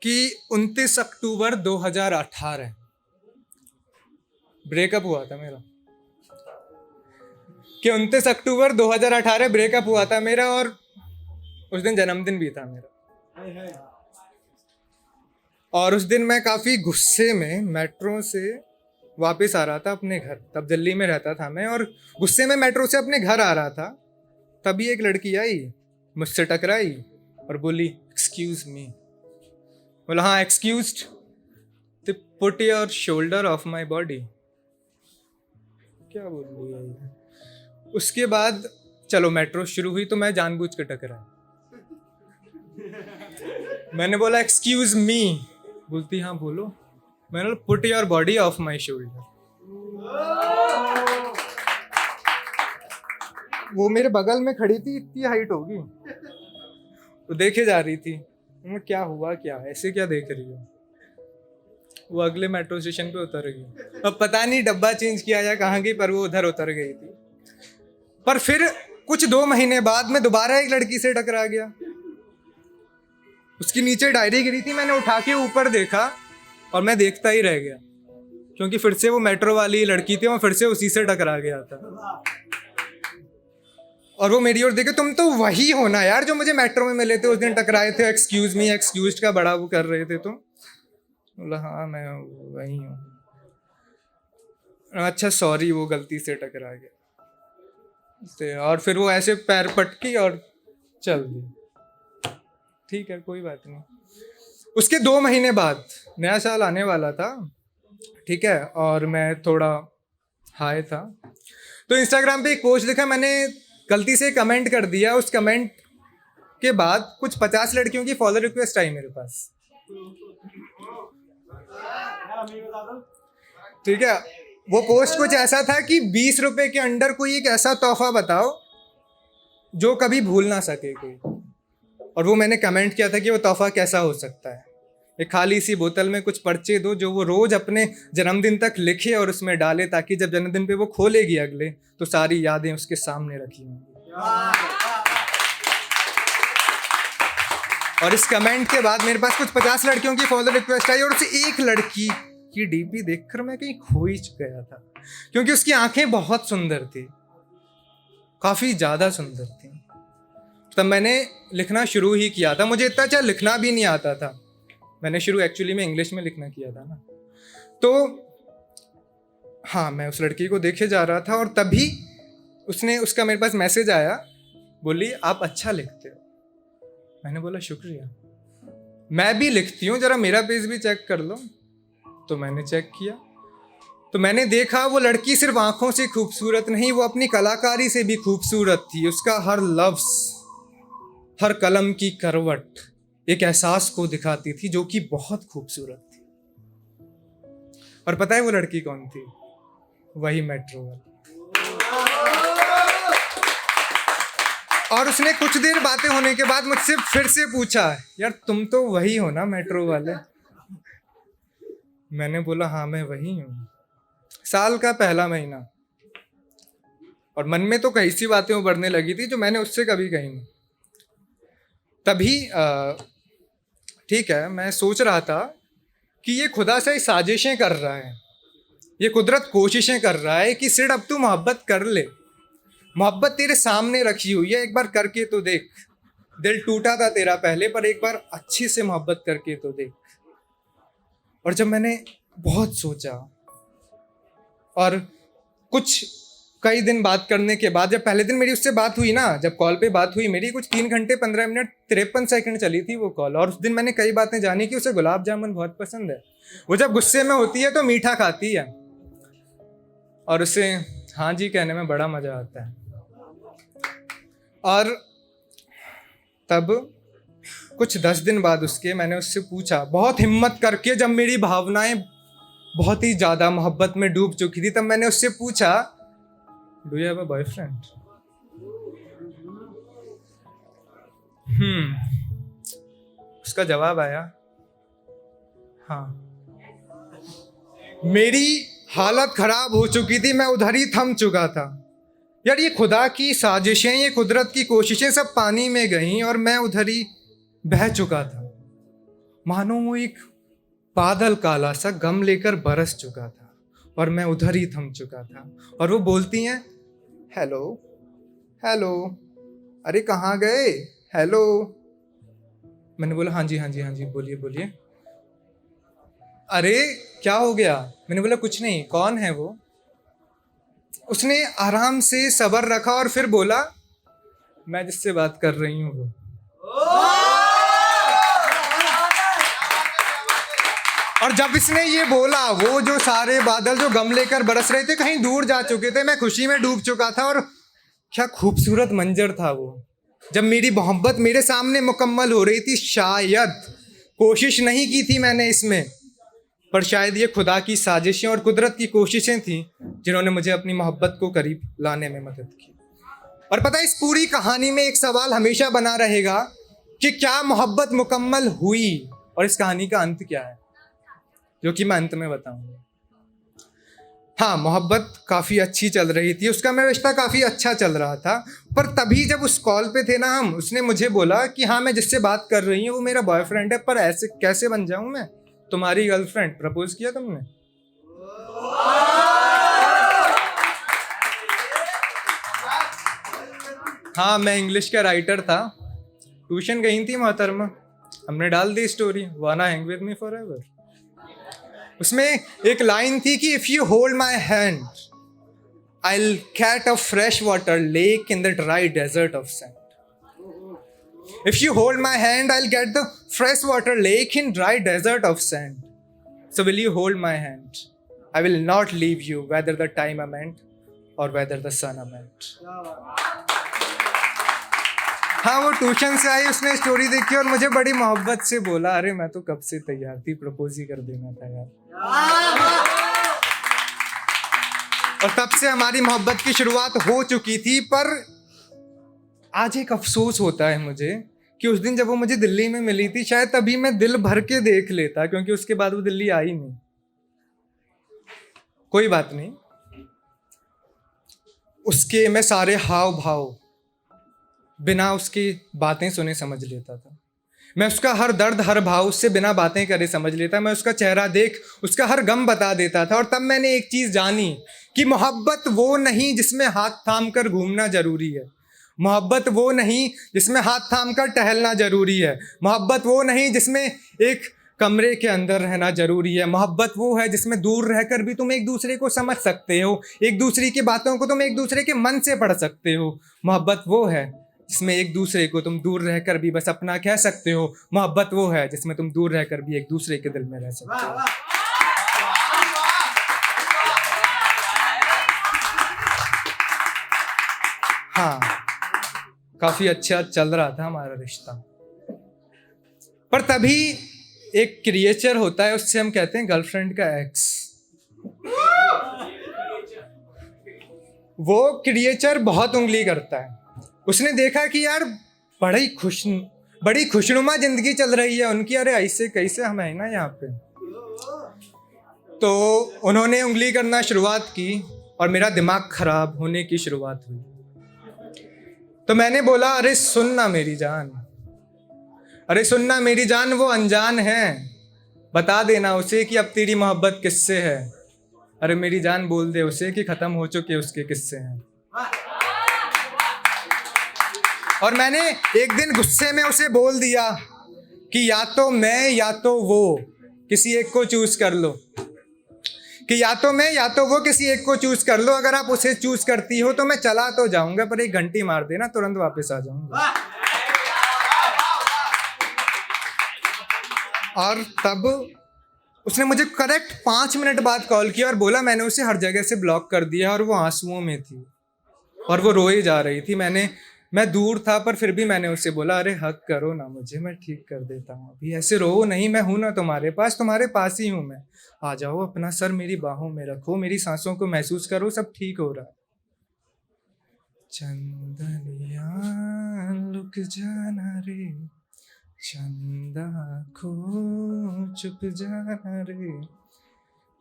कि 29 अक्टूबर 2018 ब्रेकअप हुआ था मेरा। कि 29 अक्टूबर 2018 ब्रेकअप हुआ था मेरा, और उस दिन जन्मदिन भी था मेरा। और उस दिन मैं काफ़ी गुस्से में मेट्रो से वापस आ रहा था अपने घर। तब दिल्ली में रहता था मैं, और गुस्से में मेट्रो से अपने घर आ रहा था। तभी एक लड़की आई, मुझसे टकराई और बोली एक्सक्यूज मी। बोला हाँ एक्सक्यूज्ड, तो put your shoulder of my body. क्या बोल रही है ये? उसके बाद चलो मेट्रो शुरू हुई तो मैं जानबूझ के टकराया। मैंने बोला एक्सक्यूज मी, बोलती हाँ बोलो। मैंने बोला put your body of my shoulder. वो मेरे बगल में खड़ी थी, इतनी हाइट होगी, वो देखे जा रही थी। मैं क्या हुआ, क्या ऐसे क्या देख रही हो? वो अगले मेट्रो स्टेशन पे उतर गई। अब पता नहीं डब्बा चेंज किया या कहाँ गई, पर वो उधर उतर गई थी। पर फिर कुछ 2 महीने बाद मैं दोबारा एक लड़की से टकरा गया। उसकी नीचे डायरी गिरी थी, मैंने उठा के ऊपर देखा और मैं देखता ही रह गया, क्योंकि फिर से वो मेट्रो वाली लड़की थी, मैं फिर से उसी से टकरा गया था। और वो मेरी ओर देखे, तुम तो वही हो ना यार जो मुझे मेट्रो में मिले थे उस दिन, टकराए थे, एक्सक्यूज मी एक्सक्यूज का बड़ा वो कर रहे थे तुम। बोला हाँ मैं वही हूँ। अच्छा सॉरी, वो गलती से टकरा गया। और फिर वो ऐसे पैर पटकी और चल दी। ठीक है कोई बात नहीं। उसके 2 महीने बाद नया साल आने वाला था, ठीक है, और मैं थोड़ा हाई था, तो इंस्टाग्राम पे एक पोस्ट देखा, मैंने गलती से कमेंट कर दिया। उस कमेंट के बाद कुछ 50 लड़कियों की फॉलो रिक्वेस्ट आई मेरे पास। ठीक है, वो पोस्ट कुछ ऐसा था कि 20 रुपए के अंडर कोई एक ऐसा तोहफा बताओ जो कभी भूल ना सके कोई। और वो मैंने कमेंट किया था कि वो तोहफा कैसा हो सकता है। एक खाली सी बोतल में कुछ पर्चे दो जो वो रोज अपने जन्मदिन तक लिखे और उसमें डाले, ताकि जब जन्मदिन पे वो खोलेगी अगले तो सारी यादें उसके सामने रखी होंगी। और इस कमेंट के बाद मेरे पास कुछ 50 लड़कियों की फॉलो रिक्वेस्ट आई, और उसे एक लड़की की डीपी देखकर मैं कहीं खो ही गया था, क्योंकि उसकी आंखें बहुत सुंदर थी, काफी ज्यादा सुंदर थी। तब मैंने लिखना शुरू ही किया था। मुझे इतना अच्छा लिखना भी नहीं आता था, मैंने शुरू एक्चुअली में इंग्लिश में लिखना किया था ना। तो हाँ, मैं उस लड़की को देखे जा रहा था, और तभी उसका मेरे पास मैसेज आया, बोली आप अच्छा लिखते हो। मैंने बोला शुक्रिया, मैं भी लिखती हूँ, जरा मेरा पेज भी चेक कर लो। तो मैंने चेक किया तो मैंने देखा वो लड़की सिर्फ आंखों से खूबसूरत नहीं, वो अपनी कलाकारी से भी खूबसूरत थी। उसका हर लफ्ज, हर कलम की करवट एक एहसास को दिखाती थी जो कि बहुत खूबसूरत थी। और पता है वो लड़की कौन थी? वही मेट्रो वाली। और उसने कुछ देर बातें होने के बाद मुझसे फिर से पूछा, यार तुम तो वही हो ना मेट्रो वाले? मैंने बोला हाँ मैं वही हूँ। साल का पहला महीना, और मन में तो कई सी बातें उभरने लगी थी जो मैंने उससे कभी कही नहीं। तभी ठीक है, मैं सोच रहा था कि ये खुदा से साजिशें कर रहा है, ये कुदरत कोशिशें कर रहा है कि सिर्फ अब तू मोहब्बत कर ले, मोहब्बत तेरे सामने रखी हुई है, एक बार करके तो देख। दिल टूटा था तेरा पहले, पर एक बार अच्छे से मोहब्बत करके तो देख। और जब मैंने बहुत सोचा, और कुछ कई दिन बात करने के बाद, जब पहले दिन मेरी उससे बात हुई ना, जब कॉल पे बात हुई मेरी, कुछ 3 घंटे 15 मिनट 53 सेकंड चली थी वो कॉल। और उस दिन मैंने कई बातें जानी कि उसे गुलाब जामुन बहुत पसंद है, वो जब गुस्से में होती है तो मीठा खाती है, और उसे हाँ जी कहने में बड़ा मजा आता है। और तब कुछ 10 दिन बाद उसके मैंने उससे पूछा, बहुत हिम्मत करके, जब मेरी भावनाएं बहुत ही ज्यादा मोहब्बत में डूब चुकी थी, तब मैंने उससे पूछा do you have a boyfriend? उसका जवाब आया हाँ। मेरी हालत खराब हो चुकी थी, मैं उधर ही थम चुका था। यार ये खुदा की साजिशें, ये कुदरत की कोशिशें सब पानी में गईं और मैं उधर ही बह चुका था। मानो वो एक बादल काला सा गम लेकर बरस चुका था और मैं उधर ही थम चुका था। और वो बोलती हैं, हेलो हेलो, अरे कहाँ गए, हेलो। मैंने बोला हाँ जी हाँ जी हाँ जी, बोलिए बोलिए। अरे क्या हो गया? मैंने बोला कुछ नहीं, कौन है वो? उसने आराम से सब्र रखा और फिर बोला, मैं जिससे बात कर रही हूँ वो। और जब इसने ये बोला, वो जो सारे बादल जो गम लेकर बरस रहे थे कहीं दूर जा चुके थे, मैं खुशी में डूब चुका था। और क्या खूबसूरत मंजर था वो, जब मेरी मोहब्बत मेरे सामने मुकम्मल हो रही थी। शायद कोशिश नहीं की थी मैंने इसमें, पर शायद ये खुदा की साजिशें और कुदरत की कोशिशें थी जिन्होंने मुझे अपनी मोहब्बत को करीब लाने में मदद की। और पता है, इस पूरी कहानी में एक सवाल हमेशा बना रहेगा कि क्या मोहब्बत मुकम्मल हुई, और इस कहानी का अंत क्या है, जो कि मैं अंत में बताऊंगा। हाँ, मोहब्बत काफ़ी अच्छी चल रही थी, उसका मेरा रिश्ता काफ़ी अच्छा चल रहा था। पर तभी जब उस कॉल पे थे ना हम, उसने मुझे बोला कि हाँ, मैं जिससे बात कर रही हूँ वो मेरा बॉयफ्रेंड है, पर ऐसे कैसे बन जाऊँ मैं तुम्हारी गर्लफ्रेंड? प्रपोज किया तुमने? हाँ, मैं इंग्लिश का राइटर था, ट्यूशन गई थी मोहतरमा, हमने डाल दी स्टोरी, वाना हैंग विद मी फॉरएवर। उसमें एक लाइन थी कि if you hold my hand I'll catch a freshwater lake in the dry desert of sand. If you hold my hand, I'll get the freshwater lake in dry desert of sand. So will you hold my hand? I will not leave you, whether the time I meant or whether the sun I meant. हाँ, वो tuition से आई, उसने story देखी और मुझे बड़ी मोहब्बत से बोला, अरे मैं तो कब से तैयार थी, प्रपोज ही कर देना था यार। और तब से हमारी मोहब्बत की शुरुआत हो चुकी थी। पर आज एक अफसोस होता है मुझे कि उस दिन जब वो मुझे दिल्ली में मिली थी, शायद तभी मैं दिल भर के देख लेता, क्योंकि उसके बाद वो दिल्ली आई नहीं। कोई बात नहीं, उसके मैं सारे हाव भाव बिना उसकी बातें सुने समझ लेता था। मैं उसका हर दर्द हर भाव उससे बिना बातें करे समझ लेता। मैं उसका चेहरा देख उसका हर गम बता देता था। और तब मैंने एक चीज़ जानी कि मोहब्बत वो नहीं जिसमें हाथ थाम कर घूमना जरूरी है। मोहब्बत वो नहीं जिसमें हाथ थाम कर टहलना जरूरी है। मोहब्बत वो नहीं जिसमें एक कमरे के अंदर रहना जरूरी है। मोहब्बत वो है जिसमें दूर रहकर भी तुम एक दूसरे को समझ सकते हो, एक दूसरे की बातों को तुम एक दूसरे के मन से पढ़ सकते हो। मोहब्बत वो है जिसमें एक दूसरे को तुम दूर रहकर भी बस अपना कह सकते हो। मोहब्बत वो है जिसमें तुम दूर रहकर भी एक दूसरे के दिल में रह सकते हो। हाँ, काफी अच्छा चल रहा था हमारा रिश्ता। पर तभी एक क्रिएचर होता है, उससे हम कहते हैं गर्लफ्रेंड का एक्स। वो क्रिएचर बहुत उंगली करता है। उसने देखा कि यार बड़ी खुशनुमा जिंदगी चल रही है उनकी, अरे ऐसे कैसे हम है ना यहाँ पे। तो उन्होंने उंगली करना शुरुआत की और मेरा दिमाग खराब होने की शुरुआत हुई। तो मैंने बोला, अरे सुनना मेरी जान, अरे सुनना मेरी जान, वो अनजान है, बता देना उसे कि अब तेरी मोहब्बत किससे है। अरे मेरी जान बोल दे उसे कि खत्म हो चुके उसके किस्से हैं। और मैंने एक दिन गुस्से में उसे बोल दिया कि या तो मैं या तो वो, किसी एक को चूज कर लो, कि या तो मैं या तो वो, किसी एक को चूज कर लो। अगर आप उसे चूज करती हो तो मैं चला तो जाऊंगा, पर एक घंटी मार देना, तुरंत वापस आ जाऊंगा। और तब उसने मुझे करेक्ट 5 मिनट बाद कॉल किया और बोला मैंने उसे हर जगह से ब्लॉक कर दिया। और वो आंसुओं में थी और वो रोए जा रही थी। मैं दूर था, पर फिर भी मैंने उससे बोला, अरे हक करो ना मुझे, मैं ठीक कर देता हूँ, अभी ऐसे रो नहीं, मैं हूं ना तुम्हारे पास ही हूँ मैं। आ जाओ, अपना सर मेरी बाहों में रखो, मेरी सांसों को महसूस करो, सब ठीक हो रहा है। चंदनिया लुक जाना रे, चंदा खो चुप जाना रे,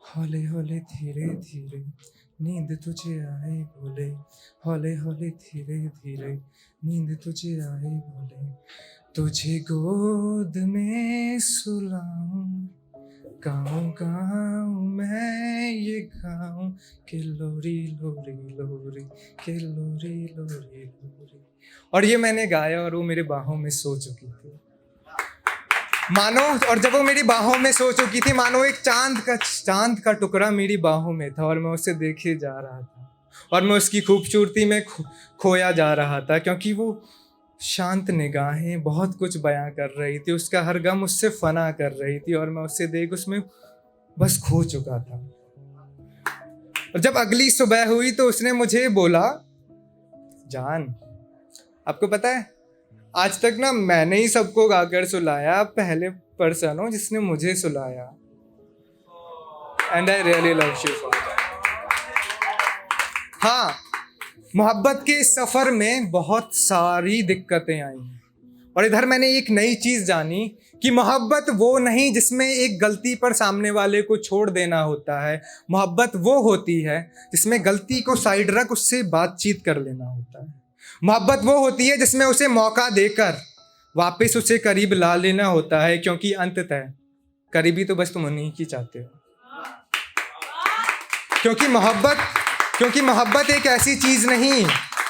हौले हौले धीरे धीरे नींद तुझे आए बोले, हौले हौले धीरे धीरे नींद तुझे आए बोले, तुझे गोद में सुलाऊं, गाऊं गाऊं मैं ये गाऊं कि लोरी लोरी लोरी कि लोरी लोरी लोरी। और ये मैंने गाया और वो मेरे बाहों में सो चुकी थी मानो, और जब वो मेरी बाहों में सो चुकी थी मानो एक चांद का टुकड़ा मेरी बाहों में था और मैं उसे देखे जा रहा था और मैं उसकी खूबसूरती में खोया जा रहा था, क्योंकि वो शांत निगाहें बहुत कुछ बयां कर रही थी, उसका हर गम उससे फना कर रही थी और मैं उससे देख उसमें बस खो चुका था। और जब अगली सुबह हुई तो उसने मुझे बोला, जान आपको पता है आज तक ना मैंने ही सबको गाकर सुलाया, आप पहले पर्सन हो जिसने मुझे सुलाया, and I really love you for that. हाँ, मोहब्बत के सफर में बहुत सारी दिक्कतें आई और इधर मैंने एक नई चीज जानी कि मोहब्बत वो नहीं जिसमें एक गलती पर सामने वाले को छोड़ देना होता है। मोहब्बत वो होती है जिसमें गलती को साइड रख उससे बातचीत कर लेना होता है। मोहब्बत वो होती है जिसमें उसे मौका देकर वापस उसे करीब ला लेना होता है, क्योंकि अंततः करीबी तो बस तुम उन्हीं की चाहते हो। क्योंकि मोहब्बत एक ऐसी चीज नहीं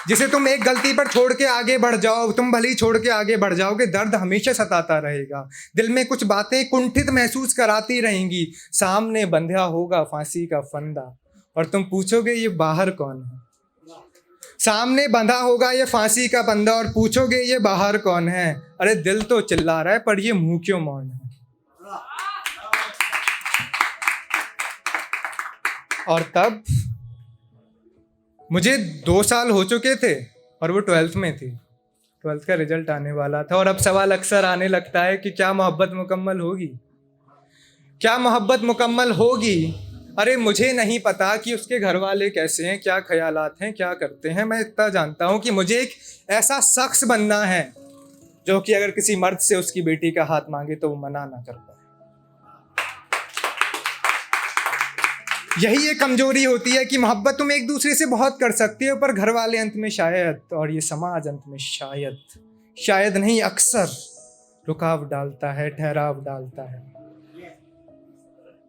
जिसे तुम एक गलती पर छोड़ के आगे बढ़ जाओ, तुम भले ही छोड़ के आगे बढ़ जाओगे, दर्द हमेशा सताता रहेगा, दिल में कुछ बातें कुंठित महसूस कराती रहेंगी, सामने बंधा होगा फांसी का फंदा और तुम पूछोगे ये बाहर कौन है। सामने बंधा होगा ये फांसी का फंदा और पूछोगे ये बाहर कौन है। अरे दिल तो चिल्ला रहा है पर ये मुंह क्यों मौन है। और तब मुझे 2 साल हो चुके थे और वो 12th में थी, 12th का रिजल्ट आने वाला था और अब सवाल अक्सर आने लगता है कि क्या मोहब्बत मुकम्मल होगी, क्या मोहब्बत मुकम्मल होगी। अरे मुझे नहीं पता कि उसके घर वाले कैसे हैं, क्या ख्यालात हैं, क्या करते हैं। मैं इतना जानता हूँ कि मुझे एक ऐसा शख्स बनना है जो कि अगर किसी मर्द से उसकी बेटी का हाथ मांगे तो वो मना ना कर पाए। यही एक कमजोरी होती है कि मोहब्बत तुम एक दूसरे से बहुत कर सकते हो पर घर वाले अंत में शायद, और ये समाज अंत में शायद नहीं अक्सर रुकावट डालता है, ठहराव डालता है।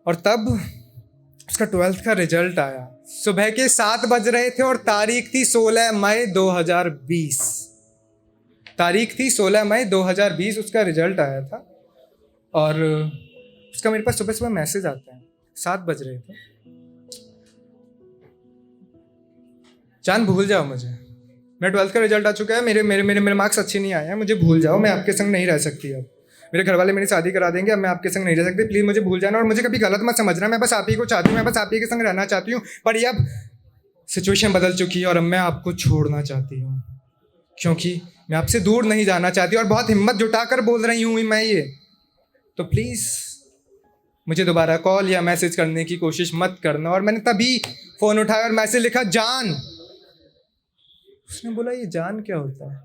और तब उसका 12th का रिजल्ट आया। सुबह के 7 बज रहे थे और तारीख थी 16 मई 2020। तारीख थी 16 मई 2020, उसका रिजल्ट आया था और उसका मेरे पास सुबह सुबह मैसेज आता है। 7 बज रहे थे, जान भूल जाओ मुझे, मेरा 12th का रिजल्ट आ चुका है, मेरे मार्क्स अच्छे नहीं आए हैं, मुझे भूल जाओ, मैं आपके संग नहीं रह सकती अब, मेरे घर वाले मेरी शादी करा देंगे, अब मैं आपके संग नहीं रह सकती, प्लीज़ मुझे भूल जाना और मुझे कभी गलत मत समझना, मैं बस आप ही को चाहती हूँ, मैं बस आप ही के संग रहना चाहती हूँ। पर ये अब सिचुएशन बदल चुकी है और अब मैं आपको छोड़ना चाहती हूँ, क्योंकि मैं आपसे दूर नहीं जाना चाहती और बहुत हिम्मत जुटाकर बोल रही हूँ मैं ये, तो प्लीज़ मुझे दोबारा कॉल या मैसेज करने की कोशिश मत करना। और मैंने तभी फ़ोन उठाया और मैसेज लिखा, जान। उसने बोला ये जान क्या होता है,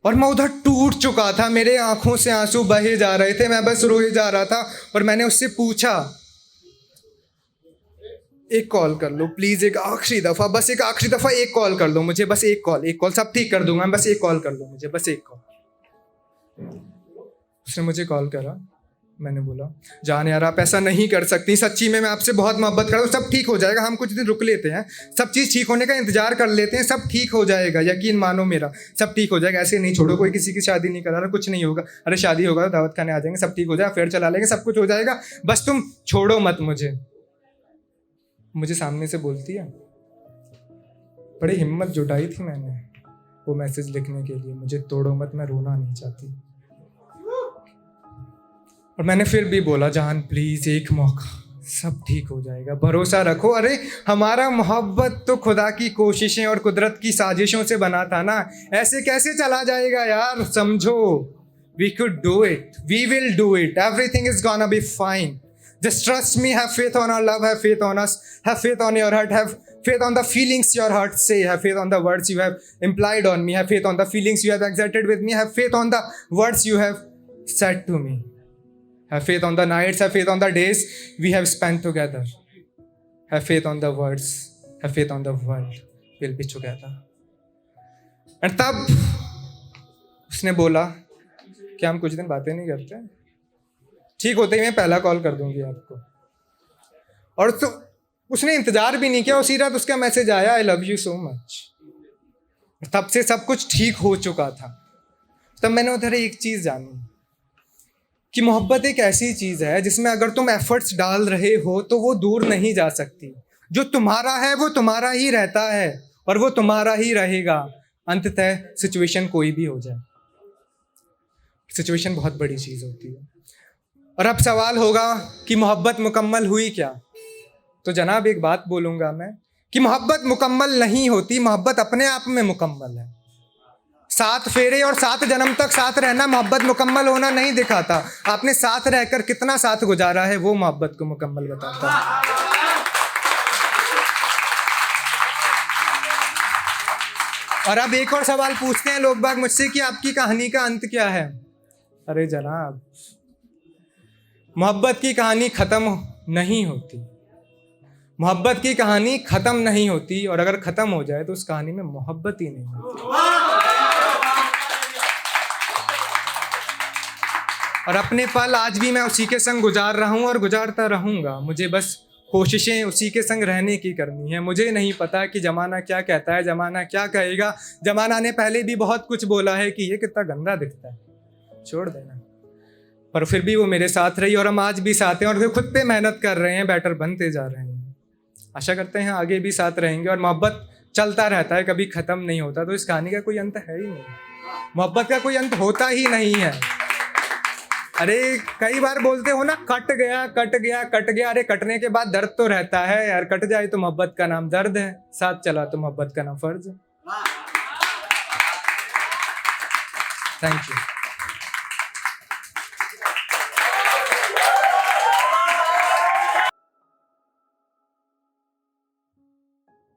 और मैं उधर टूट चुका था, मेरे आंखों से आंसू बहे जा रहे थे, मैं बस रोए जा रहा था। और मैंने उससे पूछा, एक कॉल कर लो प्लीज, एक आखिरी दफा, बस एक आखिरी दफा एक कॉल कर लो मुझे, बस एक कॉल, सब ठीक कर दूंगा, बस एक कॉल कर लो मुझे, बस एक कॉल। उसने मुझे कॉल करा, मैंने बोला, जान यार आप ऐसा नहीं कर सकती, सच्ची में मैं आपसे बहुत मोहब्बत कर रहा हूँ, सब ठीक हो जाएगा, हम कुछ दिन रुक लेते हैं, सब चीज़ ठीक होने का इंतजार कर लेते हैं, सब ठीक हो जाएगा, यकीन मानो मेरा, सब ठीक हो जाएगा, ऐसे नहीं छोड़ो, कोई किसी की शादी नहीं करा रहा, कुछ नहीं होगा, अरे शादी होगा दावत खाने आ जाएंगे, सब ठीक हो जाएगा, फेयर चला लेंगे, सब कुछ हो जाएगा, बस तुम छोड़ो मत मुझे सामने से बोलती है। बड़ी हिम्मत जुटाई थी मैंने वो मैसेज लिखने के लिए, मुझे तोड़ो मत, मैं रोना नहीं चाहती। और मैंने फिर भी बोला, जान प्लीज एक मौका, सब ठीक हो जाएगा, भरोसा रखो। अरे हमारा मोहब्बत तो खुदा की कोशिशें और कुदरत की साजिशों से बना था ना, ऐसे कैसे चला जाएगा यार, समझो, we could do it, we will do it, everything is gonna be fine, just trust me, have faith on our love, have faith on us, have faith on your heart, have faith on the feelings your heart say, have faith on the words you have implied on me, have faith on the feelings you have exerted with me, have faith on the words you have said to me, have faith on the nights, have faith on the days we have spent together, have faith on the words, have faith on the world we'll be together. And तब उसने बोला कि हम कुछ दिन बातें नहीं करते, ठीक होते ही मैं पहला कॉल कर दूंगी आपको। और तो उसने इंतजार भी नहीं किया, उसी रात उसका मैसेज आया, I love you so much. तब से सब कुछ ठीक हो चुका था। तब मैंने उधर एक चीज जानी कि मोहब्बत एक ऐसी चीज है जिसमें अगर तुम एफर्ट्स डाल रहे हो तो वो दूर नहीं जा सकती। जो तुम्हारा है वो तुम्हारा ही रहता है और वो तुम्हारा ही रहेगा, अंततः सिचुएशन कोई भी हो जाए। सिचुएशन बहुत बड़ी चीज होती है। और अब सवाल होगा कि मोहब्बत मुकम्मल हुई क्या? तो जनाब एक बात बोलूंगा मैं कि मोहब्बत मुकम्मल नहीं होती, मोहब्बत अपने आप में मुकम्मल है। 7 फेरे और 7 जन्म तक साथ रहना मोहब्बत मुकम्मल होना नहीं दिखाता। आपने साथ रहकर कितना साथ गुजारा है वो मोहब्बत को मुकम्मल बताता है। और अब एक और सवाल पूछते हैं लोग बाग मुझसे कि आपकी कहानी का अंत क्या है? अरे जनाब, मोहब्बत की कहानी खत्म नहीं होती। मोहब्बत की कहानी खत्म नहीं होती, और अगर खत्म हो जाए तो उस कहानी में मोहब्बत ही नहीं होती। और अपने पल आज भी मैं उसी के संग गुजार रहा हूँ और गुजारता रहूँगा। मुझे बस कोशिशें उसी के संग रहने की करनी है। मुझे नहीं पता कि ज़माना क्या कहता है, ज़माना क्या कहेगा। ज़माना ने पहले भी बहुत कुछ बोला है कि ये कितना गंदा दिखता है, छोड़ देना, पर फिर भी वो मेरे साथ रही और हम आज भी साथ हैं और खुद पे मेहनत कर रहे हैं, बेटर बनते जा रहे हैं। आशा करते हैं आगे भी साथ रहेंगे और मोहब्बत चलता रहता है, कभी ख़त्म नहीं होता। तो इस कहानी का कोई अंत है ही नहीं, मोहब्बत का कोई अंत होता ही नहीं है। अरे कई बार बोलते हो ना, कट गया कट गया कट गया। अरे कटने के बाद दर्द तो रहता है यार, कट जाए तो मोहब्बत का नाम दर्द है, साथ चला तो मोहब्बत का नाम फर्ज है। Thank you.